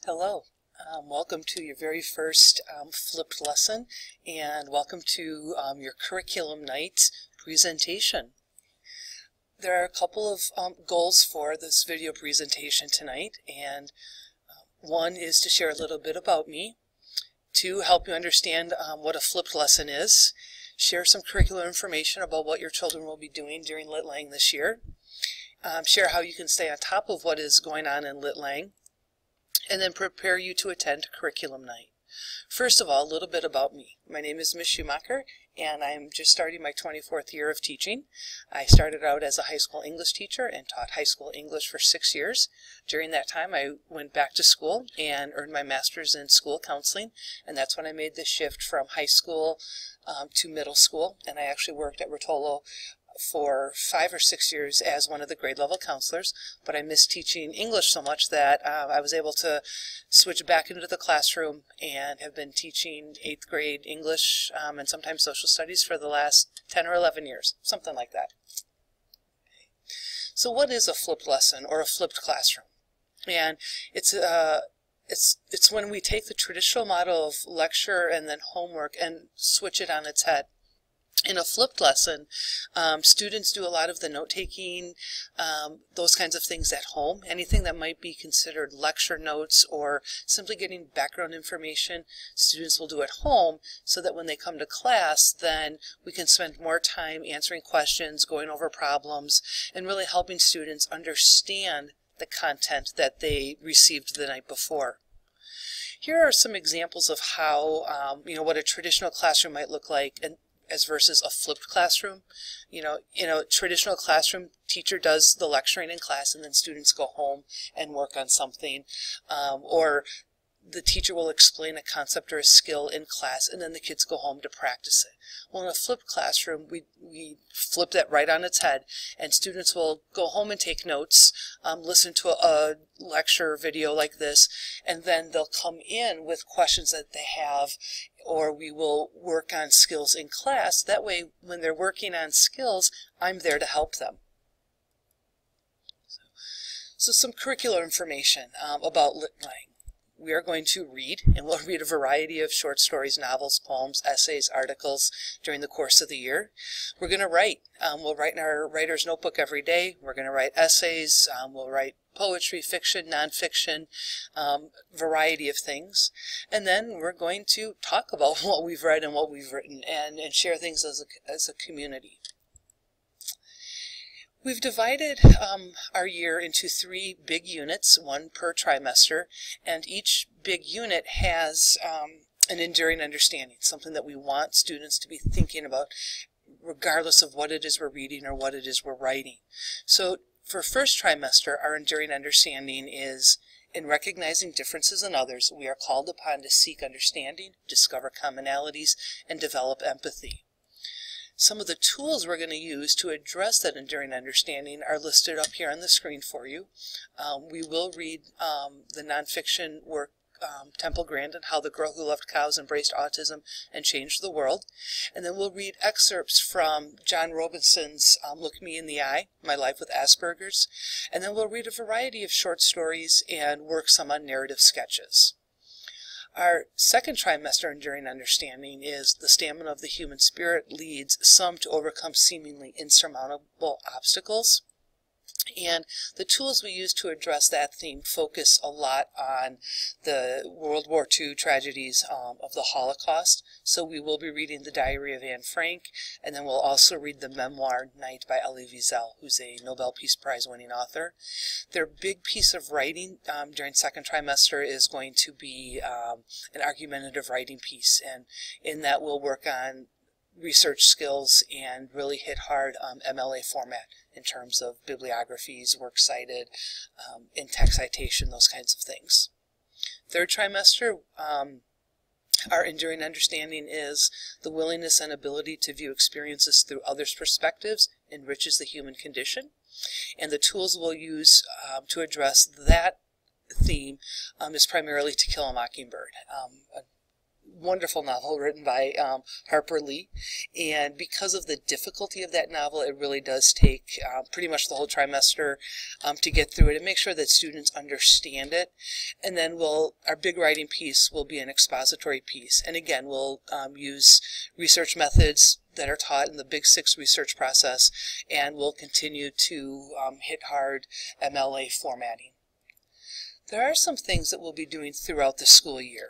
Hello, welcome to your very first flipped lesson, and welcome to your curriculum night presentation. There are a couple of goals for this video presentation tonight, and one is to share a little bit about me, to help you understand what a flipped lesson is, share some curricular information about what your children will be doing during Lit Lang this year, share how you can stay on top of what is going on in Lit Lang, and then prepare you to attend curriculum night. First of all, a little bit about me. My name is Ms. Schumacher, and I'm just starting my 24th year of teaching. I started out as a high school English teacher and taught high school English for 6 years. During that time, I went back to school and earned my master's in school counseling, and that's when I made the shift from high school to middle school, and I actually worked at Rotolo for 5 or 6 years as one of the grade level counselors, but I missed teaching English so much that I was able to switch back into the classroom and have been teaching 8th grade English and sometimes social studies for the last 10 or 11 years, something like that. So what is a flipped lesson or a flipped classroom? And it's when we take the traditional model of lecture and then homework and switch it on its head. In a flipped lesson, students do a lot of the note-taking, those kinds of things at home. Anything that might be considered lecture notes or simply getting background information, students will do at home so that when they come to class, then we can spend more time answering questions, going over problems, and really helping students understand the content that they received the night before. Here are some examples of how, what a traditional classroom might look like, and as versus a flipped classroom. In a traditional classroom, teacher does the lecturing in class and then students go home and work on something, or the teacher will explain a concept or a skill in class and then the kids go home to practice it. Well, in a flipped classroom, we flip that right on its head, and students will go home and take notes, listen to a lecture video like this, and then they'll come in with questions that they have, or we will work on skills in class. That way, when they're working on skills, I'm there to help them. So some curricular information about Lit Lang. We are going to read, and we'll read a variety of short stories, novels, poems, essays, articles during the course of the year. We're going to write. We'll write in our writer's notebook every day. We're going to write essays. We'll write poetry, fiction, nonfiction, variety of things. And then we're going to talk about what we've read and what we've written and share things as a community. We've divided our year into 3 big units, 1 per trimester, and each big unit has an enduring understanding, something that we want students to be thinking about regardless of what it is we're reading or what it is we're writing. So for first trimester, our enduring understanding is, in recognizing differences in others, we are called upon to seek understanding, discover commonalities, and develop empathy. Some of the tools we're going to use to address that enduring understanding are listed up here on the screen for you. We will read the nonfiction work Temple Grandin, How the Girl Who Loved Cows Embraced Autism and Changed the World. And then we'll read excerpts from John Robinson's Look Me in the Eye, My Life with Asperger's. And then we'll read a variety of short stories and work some on narrative sketches. Our second trimester enduring understanding is the stamina of the human spirit leads some to overcome seemingly insurmountable obstacles. And the tools we use to address that theme focus a lot on the World War II tragedies of the Holocaust. So we will be reading the Diary of Anne Frank, and then we'll also read the memoir Night by Elie Wiesel, who's a Nobel Peace Prize winning author. Their big piece of writing during second trimester is going to be an argumentative writing piece, and in that we'll work on research skills and really hit hard MLA format in terms of bibliographies, works cited, in-text citation, those kinds of things. Third trimester, our enduring understanding is the willingness and ability to view experiences through others' perspectives enriches the human condition. And the tools we'll use to address that theme is primarily To Kill a Mockingbird. wonderful novel written by Harper Lee, and because of the difficulty of that novel, it really does take pretty much the whole trimester to get through it and make sure that students understand it. And then our big writing piece will be an expository piece, and again we'll use research methods that are taught in the Big Six research process, and we'll continue to hit hard MLA formatting. There are some things that we'll be doing throughout the school year.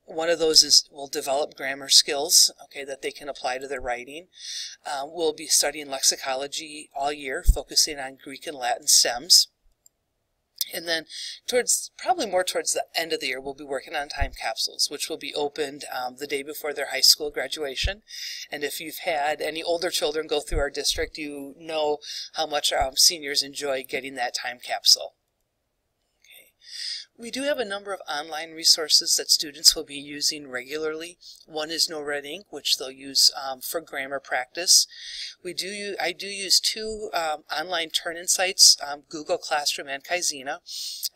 One of those is we'll develop grammar skills, okay, that they can apply to their writing. We'll be studying lexicology all year, focusing on Greek and Latin stems. And then probably more towards the end of the year, we'll be working on time capsules, which will be opened the day before their high school graduation. And if you've had any older children go through our district, you know how much seniors enjoy getting that time capsule. We do have a number of online resources that students will be using regularly. One is No Red Ink, which they'll use for grammar practice. I do use two online turn-in sites, Google Classroom and Kaizena.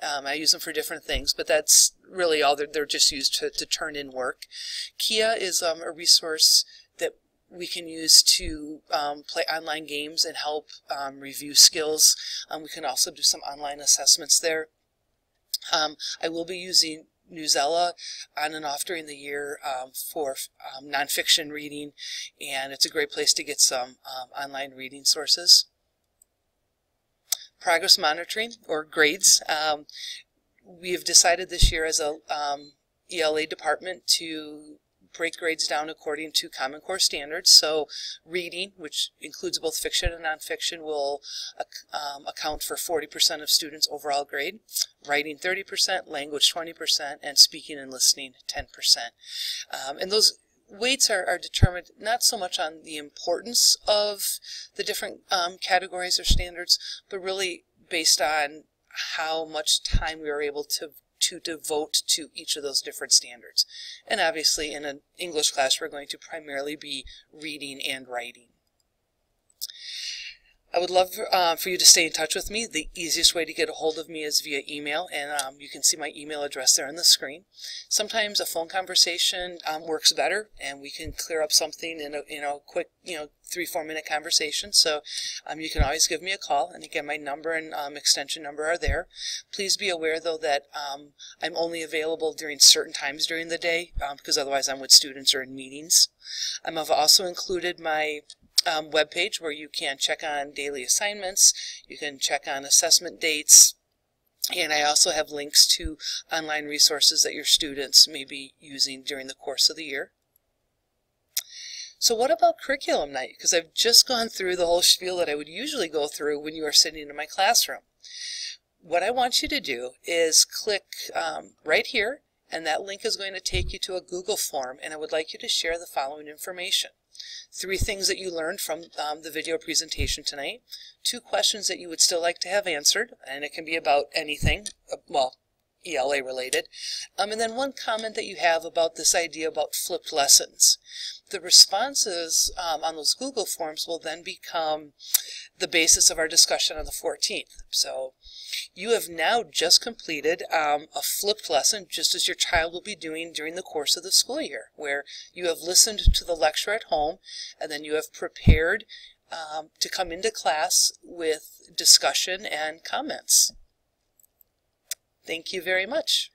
I use them for different things, but that's really all. They're just used to turn in work. Kia is a resource that we can use to play online games and help review skills. We can also do some online assessments there. I will be using Newsella on and off during the year for nonfiction reading, and it's a great place to get some online reading sources. Progress monitoring, or grades. We have decided this year as a ELA department to break grades down according to Common Core standards. So reading, which includes both fiction and nonfiction, will account for 40% of students' overall grade. Writing 30%, language 20%, and speaking and listening 10%. And those weights are determined not so much on the importance of the different categories or standards, but really based on how much time we are able to devote to each of those different standards. And obviously in an English class we're going to primarily be reading and writing. I would love for you to stay in touch with me. The easiest way to get a hold of me is via email, and you can see my email address there on the screen. Sometimes a phone conversation works better, and we can clear up something in a quick 3-4 minute conversation. So you can always give me a call, and again my number and extension number are there. Please be aware though that I'm only available during certain times during the day because otherwise I'm with students or in meetings. I've also included my webpage where you can check on daily assignments, you can check on assessment dates, and I also have links to online resources that your students may be using during the course of the year. So what about curriculum night? Because I've just gone through the whole spiel that I would usually go through when you are sitting in my classroom. What I want you to do is click right here, and that link is going to take you to a Google form, and I would like you to share the following information. 3 things that you learned from the video presentation tonight, 2 questions that you would still like to have answered, and it can be about anything, well, ELA related, and then 1 comment that you have about this idea about flipped lessons. The responses on those Google forms will then become the basis of our discussion on the 14th. So you have now just completed a flipped lesson, just as your child will be doing during the course of the school year, where you have listened to the lecture at home, and then you have prepared to come into class with discussion and comments. Thank you very much.